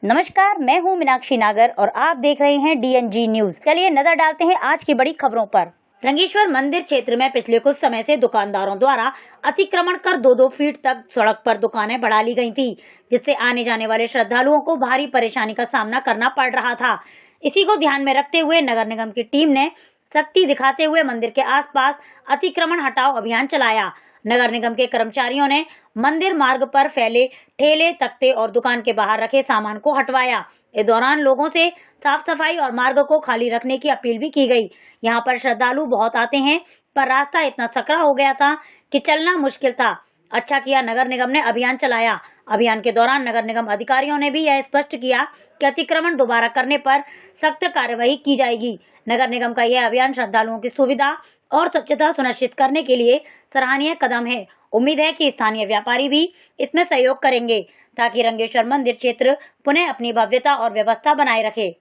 नमस्कार, मैं हूं मीनाक्षी नागर और आप देख रहे हैं DNG न्यूज। चलिए नजर डालते हैं आज की बड़ी खबरों पर। रंगेश्वर मंदिर क्षेत्र में पिछले कुछ समय से दुकानदारों द्वारा अतिक्रमण कर 2-2 फीट तक सड़क पर दुकानें बढ़ा ली गई थी, जिससे आने जाने वाले श्रद्धालुओं को भारी परेशानी का सामना करना पड़ रहा था। इसी को ध्यान में रखते हुए नगर निगम की टीम ने सख्ती दिखाते हुए मंदिर के आसपास अतिक्रमण हटाओ अभियान चलाया। नगर निगम के कर्मचारियों ने मंदिर मार्ग पर फैले ठेले, तख्ते और दुकान के बाहर रखे सामान को हटवाया। इस दौरान लोगों से साफ सफाई और मार्ग को खाली रखने की अपील भी की गई। यहाँ पर श्रद्धालु बहुत आते हैं, पर रास्ता इतना सकरा हो गया था कि चलना मुश्किल था। अच्छा किया नगर निगम ने अभियान चलाया। अभियान के दौरान नगर निगम अधिकारियों ने भी यह स्पष्ट किया कि अतिक्रमण दोबारा करने पर सख्त कार्रवाई की जाएगी। नगर निगम का यह अभियान श्रद्धालुओं की सुविधा और स्वच्छता सुनिश्चित करने के लिए सराहनीय कदम है। उम्मीद है कि स्थानीय व्यापारी भी इसमें सहयोग करेंगे ताकि रंगेश्वर मंदिर क्षेत्र पुनः अपनी भव्यता और व्यवस्था बनाए रखे।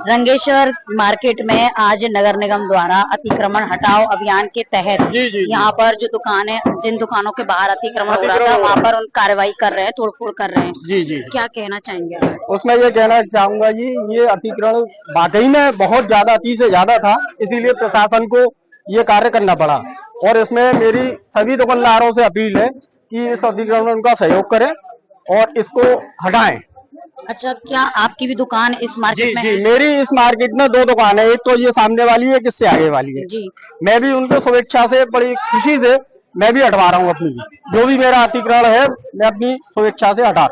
रंगेश्वर मार्केट में आज नगर निगम द्वारा अतिक्रमण हटाओ अभियान के तहत यहाँ पर जो दुकान है, जिन दुकानों के बाहर अतिक्रमण हो रहा था वहाँ पर उन कार्रवाई कर रहे हैं, तोड़फोड़ कर रहे हैं। जी क्या कहना चाहेंगे? उसमें ये कहना चाहूंगा जी, ये अतिक्रमण वाकई में बहुत ज्यादा, अति से ज्यादा था, इसीलिए प्रशासन को ये कार्य करना पड़ा। और इसमें मेरी सभी दुकानदारों से अपील है कि इस अतिक्रमण का सहयोग करें और इसको हटाएं। अच्छा, क्या आपकी भी दुकान इस मार्केट में? जी, मेरी इस मार्केट में 2 दुकान है, एक तो ये सामने वाली है, एक इससे आगे वाली है। जी, मैं भी उनको शुभेच्छा से, बड़ी खुशी से मैं भी हटवा रहा हूँ अपनी, जो भी मेरा अतिक्रमण है मैं अपनी शुभेच्छा से हटा।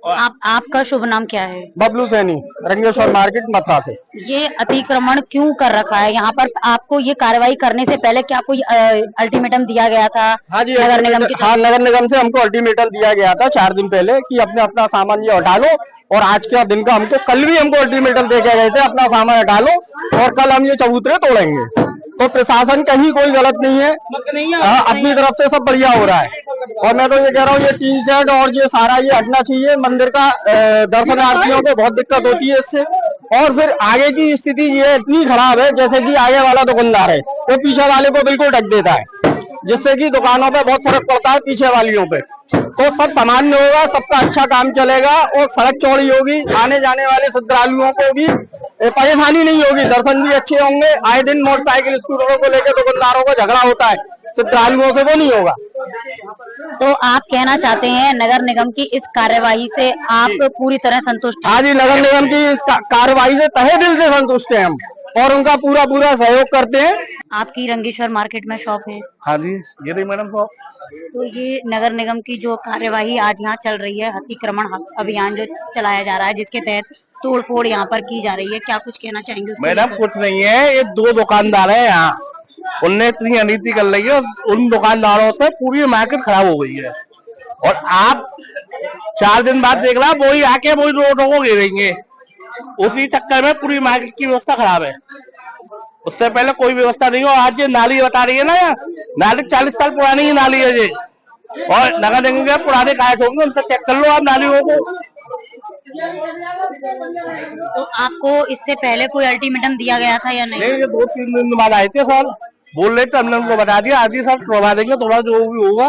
आपका शुभ नाम क्या है? बबलू सैनी, रंगेश्वर मार्केट मथुरा से। ये अतिक्रमण क्यों कर रखा है यहाँ पर? आपको ये कार्रवाई करने से पहले क्या कोई अल्टीमेटम दिया गया था? हाँ जी, नगर निगम की। हाँ, नगर निगम से हमको अल्टीमेटम दिया गया था 4 दिन पहले कि अपना सामान ये हटा लो। और आज के दिन का कल भी हमको अल्टीमेटम दे के गए थे, अपना सामान हटा लो और कल हम ये चबूतरे तोड़ेंगे। तो प्रशासन कहीं कोई गलत नहीं है, अपनी तरफ से सब बढ़िया हो रहा है। और मैं तो ये कह रहा हूँ, ये टीन शेड और ये सारा ये हटना चाहिए। मंदिर का दर्शनार्थियों को बहुत दिक्कत होती है इससे। और फिर आगे की स्थिति ये इतनी खराब है, जैसे कि आगे वाला दुकानदार है वो पीछे वाले को बिल्कुल ढक देता है, जिससे कि दुकानों पे बहुत फर्क पड़ता है पीछे वालियों पे। तो सब सामान्य होगा, सबका अच्छा काम चलेगा और सड़क चौड़ी होगी, आने जाने वाले श्रद्धालुओं को भी परेशानी नहीं होगी, दर्शन भी अच्छे होंगे। आए दिन मोटरसाइकिल स्कूटरों को लेकर दुकानदारों को झगड़ा होता है, श्रद्धालुओं से वो नहीं होगा। तो आप कहना चाहते हैं नगर निगम की इस कार्यवाही से आप पूरी तरह संतुष्ट हैं? हाँ जी, नगर निगम की इस कार्यवाही से तहे दिल से संतुष्ट हैं हम और उनका पूरा सहयोग करते हैं। आपकी रंगेश्वर मार्केट में शॉप है? हाँ जी, ये रही मैडम शॉप। तो ये नगर निगम की जो कार्यवाही आज यहाँ चल रही है, अतिक्रमण अभियान जो चलाया जा रहा है, जिसके तहत तोड़फोड़ यहाँ पर की जा रही है, क्या कुछ कहना चाहेंगे? मैडम कुछ नहीं है, ये 2 दुकानदार है यहाँ, उनने इतनी अनीति कर रही है, उन दुकानदारों से पूरी मार्केट खराब हो गई है। और आप 4 दिन बाद देख रहा, वही आके वही रोडों को घेरेंगे, उसी चक्कर में पूरी मार्केट की व्यवस्था खराब है। उससे पहले कोई व्यवस्था नहीं हो। आज ये नाली बता रही है ना, नाली 40 साल पुरानी ही नाली है ये, और नगर निगम के पुराने कायद होंगे, उनसे चेक कर लो आप नालियों को। तो आपको इससे पहले कोई अल्टीमेटम दिया गया था या नहीं? ये 2-3 दिन बाद आए थे सर, बोल रहे थे, हमने उनको बता दिया आदि सर करवा देंगे, थोड़ा जो भी होगा।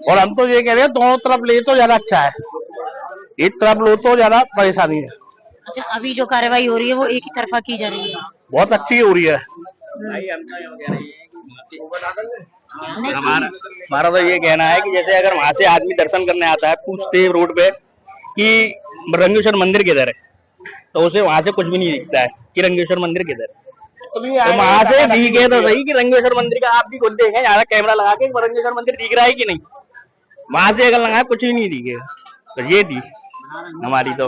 और हम तो ये कह रहे हैं, दोनों तरफ ले तो ज्यादा अच्छा है, एक तरफ लो तो ज्यादा परेशानी है। अच्छा, अभी जो कार्रवाई हो रही है वो एक ही तरफा की जा रही है? बहुत अच्छी हो रही है। हमारा तो ये कहना है कि जैसे अगर वहां से आदमी दर्शन करने आता है, पूछते रोड पे कि रंगेश्वर मंदिर किधर है, तो उसे वहां से कुछ भी नहीं दिखता है कि रंगेश्वर मंदिर किधर है। तो वहां से दिखे तो सही कि रंगेश्वर मंदिर का, आप भी खुद देखें यहाँ कैमरा लगा के रंगेश्वर मंदिर दिख रहा है कि नहीं। वहां से अगर लगाए कुछ भी नहीं दिखेगा। तो ये थी हमारी तो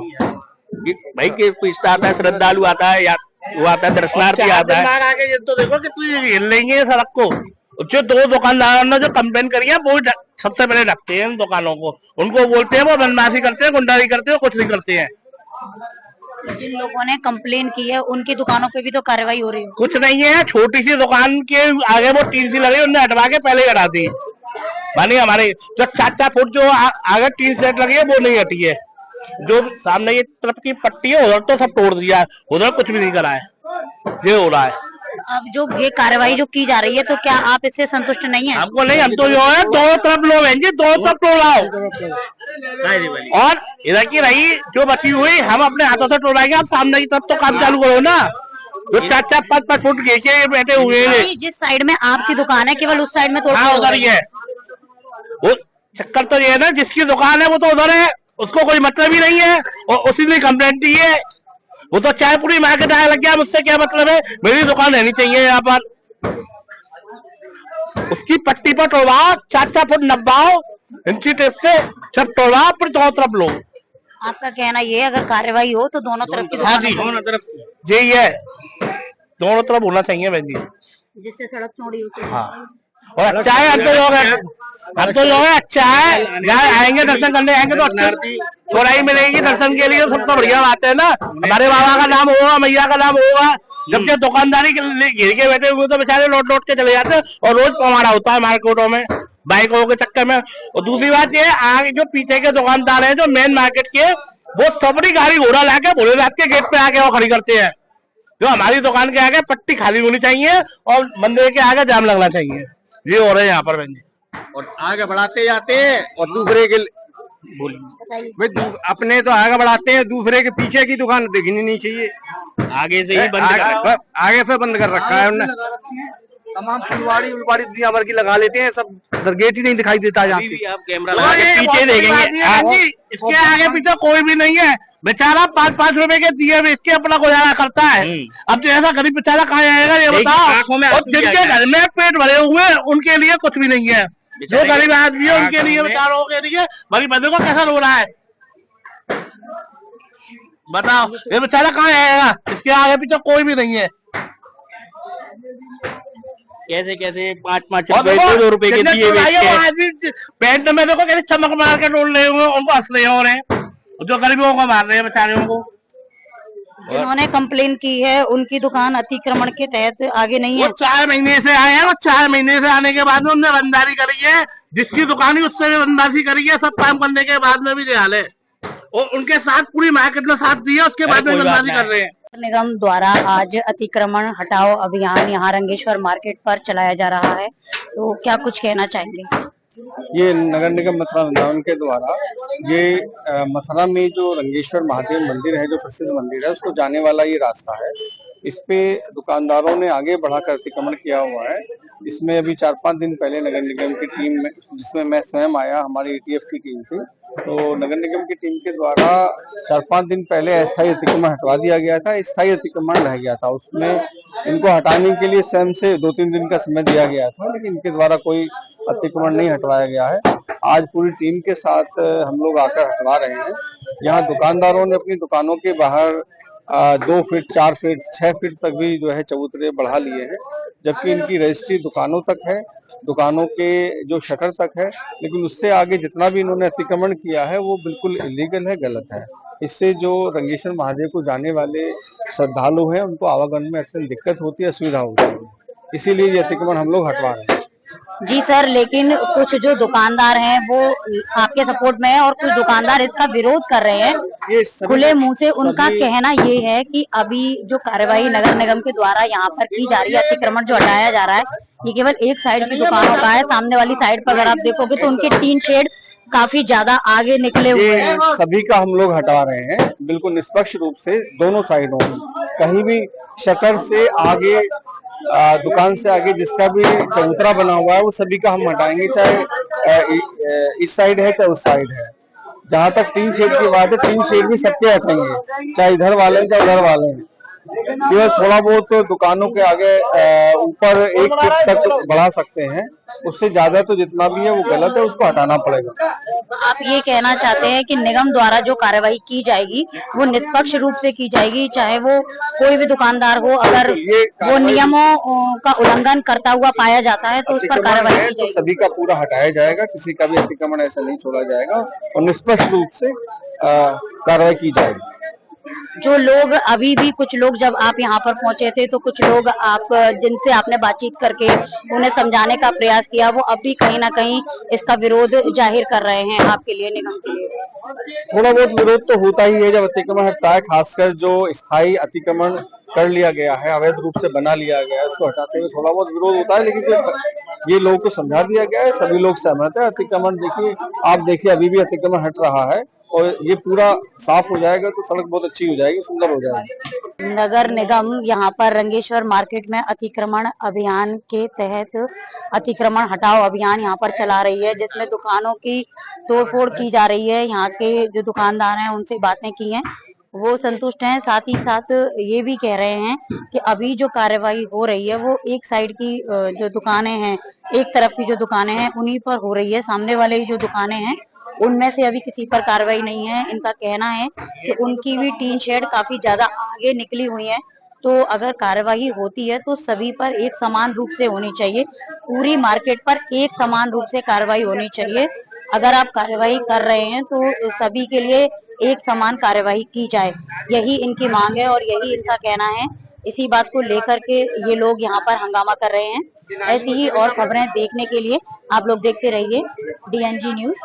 भाई कि कोई आता है, श्रद्धालु आता है या वो आता है, दर्शनार्थी आता है, आगे ये तो देखो कितनी हिल लेंगे सड़क को। जो 2 दुकानदारों ने जो कंप्लेन करी है वो सबसे पहले रखते हैं इन दुकानों को, उनको बोलते हैं वो बदमाशी करते हैं, गुंडागर्दी करते हैं, कुछ नहीं करते हैं। जिन लोगों ने कंप्लेन की है उनकी दुकानों पे भी तो कार्रवाई हो रही है? कुछ नहीं है, छोटी सी दुकान के आगे वो टीन सी लगी, उन्हें हटवा के पहले हटा दी। मानी हमारे जो 4-4 फुट जो आगे टीन सेट लगी है वो नहीं हटी है, जो सामने ये तरफ की पट्टी है उधर तो सब तोड़ दिया है, उधर कुछ भी नहीं करा है, ये हो रहा है। अब जो ये कार्रवाई जो की जा रही है तो क्या आप इससे संतुष्ट नहीं है? हमको नहीं, हम तो जो है दोनों तरफ लोग हैं जी, दोनों तरफ टोलाओ और इधर की रही जो बची हुई हम अपने हाथों से टोलाएंगे। आप सामने की तरफ तो काम चालू करो ना, जो 4-5 फुट खींचे बैठे हुए हैं। जिस साइड में आपकी दुकान है केवल उस साइड में तोड़ उधर ही है। वो चक्कर तो ये है ना, जिसकी दुकान है वो तो उधर है, उसको कोई मतलब ही नहीं है और उसी ने कंप्लेंट दी है। वो तो चाय पूरी मार्केट आने लग गया, मुझसे क्या मतलब है, मेरी दुकान रहनी चाहिए यहाँ पर। उसकी पट्टी पर तोड़वाओ, 4-4 फुट नब्बाओ इंची टेप से सब तोड़वाओ, फिर दोनों तरफ लो। आपका कहना ये अगर कार्रवाई हो तो दोनों तरफ की हाँ जी, दोनों तरफ यही है, दोनों तरफ होना चाहिए बहन जी, जिससे सड़क चौड़ी हो। हाँ। और अच्छा है, अब तो जो है अच्छा है, यहाँ आएंगे दर्शन करने आएंगे तो अच्छा चौड़ाई मिलेगी दर्शन के लिए, सब तो बढ़िया बात है ना। हमारे बाबा का नाम होगा, मैया का नाम होगा। जबकि दुकानदारी घेर के बैठे हुए तो बेचारे लौट के चले जाते हैं और रोज पमाड़ा होता है मार्केटों में बाइकों के चक्कर में। और दूसरी बात ये, आगे जो पीछे के दुकानदार हैं जो मेन मार्केट के, वो सबरी गाड़ी घोड़ा लाके भोलेनाथ के गेट पे आके वो खड़ी करते हैं। जो हमारी दुकान के आगे पट्टी खाली होनी चाहिए और मंदिर के आगे जाम लगना चाहिए, ये हो रहे हैं यहाँ पर बहन जी। और आगे बढ़ाते जाते हैं और दूसरे के अपने तो आगे बढ़ाते हैं, दूसरे के पीछे की दुकान दिखनी नहीं चाहिए। आगे से ही बंद आगे से बंद कर रखा है उन्होंने। तमाम फुलवाड़ी उलवाड़ी दुनिया भर की लगा लेते हैं, सब गेट ही नहीं दिखाई देता। यहाँ से आप कैमरा लगा के पीछे देखेंगे, इसके आगे पीछे कोई भी नहीं है। बेचारा 5-5 रुपए के दिए में इसके अपना गुजारा करता है। अब जो ऐसा गरीब बेचारा कहाँ आएगा ये बताओ। और जिनके घर में पेट भरे हुए उनके लिए कुछ भी नहीं है, जो गरीब आदमी है उनके लिए, बेचारों के लिए गरीब बंदे को कैसा रो रहा है बताओ। ये बेचारा कहाँ आएगा, इसके आगे पीछे कोई भी नहीं है। कैसे 5-5 रुपए 2 रुपए के दिए पैंट में देखो कैसे चमक मार के डोल रहे हुए, उनको हंस रहे हो रहे हैं, जो गरीबों को मार रहे हैं बेचारों को। जिन्होंने कंप्लेन की है उनकी दुकान अतिक्रमण के तहत आगे नहीं है। वो 4 महीने से आए हैं, वो 4 महीने से आने के बाद में उन्होंने बंदारी करी है, जिसकी दुकान ही उससे भी बंदारी करी है। सब काम करने के बाद में भी हाल है, और उनके साथ पूरी मार्केट ने साथ दिया, उसके बाद में बंदारी कर रहे हैं। निगम द्वारा आज अतिक्रमण हटाओ अभियान यहाँ रंगेश्वर मार्केट पर चलाया जा रहा है, तो क्या कुछ कहना चाहेंगे? ये नगर निगम मथुरा वृंदावन के द्वारा ये मथुरा में जो रंगेश्वर महादेव मंदिर है, जो प्रसिद्ध मंदिर है, उसको जाने वाला ये रास्ता है। इस पे दुकानदारों ने आगे बढ़ाकर अतिक्रमण किया हुआ है। इसमें अभी 4-5 दिन पहले नगर निगम की टीम में, जिसमें मैं स्वयं आया, हमारी ATF की टीम थी, तो नगर निगम की टीम के द्वारा 4-5 दिन पहले अस्थायी अतिक्रमण हटवा दिया गया था। स्थायी अतिक्रमण रह गया था, उसमें इनको हटाने के लिए स्वयं से 2-3 दिन का समय दिया गया था, लेकिन इनके द्वारा कोई अतिक्रमण नहीं हटवाया गया है। आज पूरी टीम के साथ हम लोग आकर हटवा रहे हैं। यहाँ दुकानदारों ने अपनी दुकानों के बाहर 2 फीट 4 फीट 6 फीट तक भी जो है चबूतरे बढ़ा लिए हैं, जबकि इनकी रजिस्ट्री दुकानों तक है, दुकानों के जो शटर तक है, लेकिन उससे आगे जितना भी इन्होंने अतिक्रमण किया है वो बिल्कुल इलीगल है, गलत है। इससे जो रंगेश्वर महादेव को जाने वाले श्रद्धालु हैं उनको आवागमन में अत्यंत दिक्कत होती है, असुविधा होती है, इसीलिए ये अतिक्रमण हम लोग हटवा रहे हैं। जी सर, लेकिन कुछ जो दुकानदार हैं वो आपके सपोर्ट में है और कुछ दुकानदार इसका विरोध कर रहे हैं खुले मुंह से। उनका कहना ये है कि अभी जो कार्रवाई नगर निगम के द्वारा यहाँ पर की जा रही है, अतिक्रमण जो हटाया जा रहा है, ये केवल एक साइड की दुकानों का है। सामने वाली साइड पर अगर आप देखोगे तो उनके टीन शेड काफी ज्यादा आगे निकले हुए हैं। सभी का हम लोग हटा रहे हैं, बिल्कुल निष्पक्ष रूप से दोनों साइडों में। कहीं भी शटर से आगे, दुकान से आगे जिसका भी चबूतरा बना हुआ है वो सभी का हम हटाएंगे, चाहे इस साइड है चाहे उस साइड है। जहां तक टीन शेड की बात है, टीन शेड भी सबके हटेंगे, चाहे इधर वाले हैं चाहे उधर वाले हैं। केवल थोड़ा बहुत तो दुकानों के आगे ऊपर 1 फीट तक बढ़ा सकते हैं, उससे ज्यादा तो जितना भी है वो गलत है, उसको हटाना पड़ेगा। तो आप ये कहना चाहते हैं कि निगम द्वारा जो कार्रवाई की जाएगी वो निष्पक्ष रूप से की जाएगी, चाहे वो कोई भी दुकानदार हो, अगर वो नियमों का उल्लंघन करता हुआ पाया जाता है तो उस पर कार्रवाई की जाएगी। तो सभी का पूरा हटाया जाएगा, किसी का भी अतिक्रमण ऐसा नहीं छोड़ा जाएगा और निष्पक्ष रूप से कार्रवाई की जाएगी। जो लोग अभी भी, कुछ लोग जब आप यहाँ पर पहुंचे थे तो कुछ लोग आप जिनसे आपने बातचीत करके उन्हें समझाने का प्रयास किया, वो अभी कहीं ना कहीं इसका विरोध जाहिर कर रहे हैं आपके लिए, निगम के लिए। थोड़ा बहुत विरोध तो होता ही है जब अतिक्रमण हटता है, खासकर जो स्थायी अतिक्रमण कर लिया गया है, अवैध रूप से बना लिया गया है, उसको हटाते हुए थोड़ा बहुत विरोध होता है। लेकिन ये लोगों को समझा दिया गया है, सभी लोग सहमत है। अतिक्रमण देखिए, आप देखिए अभी भी अतिक्रमण हट रहा है और ये पूरा साफ हो जाएगा तो सड़क बहुत अच्छी हो जाएगी, सुंदर हो जाएगी। नगर निगम यहाँ पर रंगेश्वर मार्केट में अतिक्रमण अभियान के तहत अतिक्रमण हटाओ अभियान यहाँ पर चला रही है, जिसमें दुकानों की तोड़फोड़ की जा रही है। यहाँ के जो दुकानदार हैं उनसे बातें की हैं, वो संतुष्ट हैं। साथ ही साथ ये भी कह रहे हैं कि अभी जो कार्यवाही हो रही है वो एक साइड की जो दुकानें हैं, एक तरफ की जो दुकानें हैं उन्हीं पर हो रही है। सामने वाले जो दुकानें हैं उनमें से अभी किसी पर कार्रवाई नहीं है। इनका कहना है कि उनकी भी टीन शेड काफी ज्यादा आगे निकली हुई है, तो अगर कार्रवाई होती है तो सभी पर एक समान रूप से होनी चाहिए। पूरी मार्केट पर एक समान रूप से कार्रवाई होनी चाहिए। अगर आप कार्रवाई कर रहे हैं तो सभी के लिए एक समान कार्रवाई की जाए, यही इनकी मांग है और यही इनका कहना है। इसी बात को लेकर के ये लोग यहाँ पर हंगामा कर रहे हैं। ऐसी ही और खबरें देखने के लिए आप लोग देखते रहिए DNG न्यूज।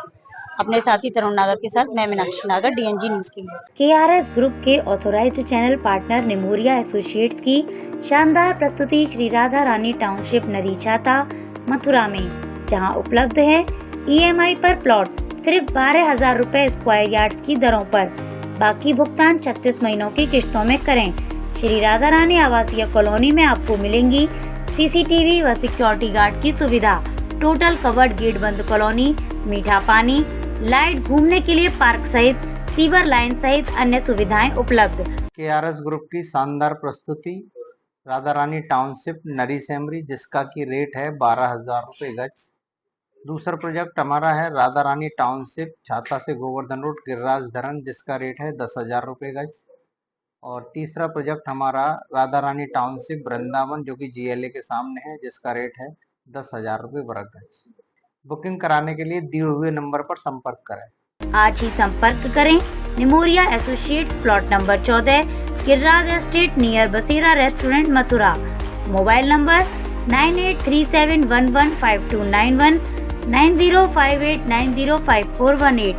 अपने साथी तरुण नागर के साथ मैं मीनाक्षी नागर, DNG न्यूज के लिए। KRS ग्रुप के authorised channel partner Nimoria associates की शानदार प्रस्तुति श्री राधा रानी टाउनशिप नरीछाता मथुरा में, जहां उपलब्ध है EMI पर प्लॉट सिर्फ 12,000 रुपए स्क्वायर यार्ड की दरों पर। बाकी भुगतान 36 महीनों की किश्तों में करें। श्री राधा रानी आवासीय कॉलोनी में आपको मिलेंगी CCTV व सिक्योरिटी गार्ड की सुविधा, टोटल कवर्ड गेट बंद कॉलोनी, मीठा पानी, लाइट, घूमने के लिए पार्क सहित सीवर लाइन सहित अन्य सुविधाएं उपलब्ध। KRS ग्रुप की शानदार प्रस्तुति राधा रानी टाउनशिप नरीसेमरी, जिसका की रेट है 12,000 रुपये गज। दूसरा प्रोजेक्ट हमारा है राधा रानी टाउनशिप छाता से गोवर्धन रोड गिरिराज धरन, जिसका रेट है 10,000 रुपये गज। और तीसरा प्रोजेक्ट हमारा राधा रानी टाउनशिप वृंदावन, जो कि GLA के सामने है, जिसका रेट है 10,000 रुपये वर्ग गज। बुकिंग कराने के लिए दिए हुए नंबर पर संपर्क करें। आज ही संपर्क करें Nimoria associates, plot number 14, Giriraj estate near Basera restaurant Mathura. Mobile number 9837115291, 9058905418।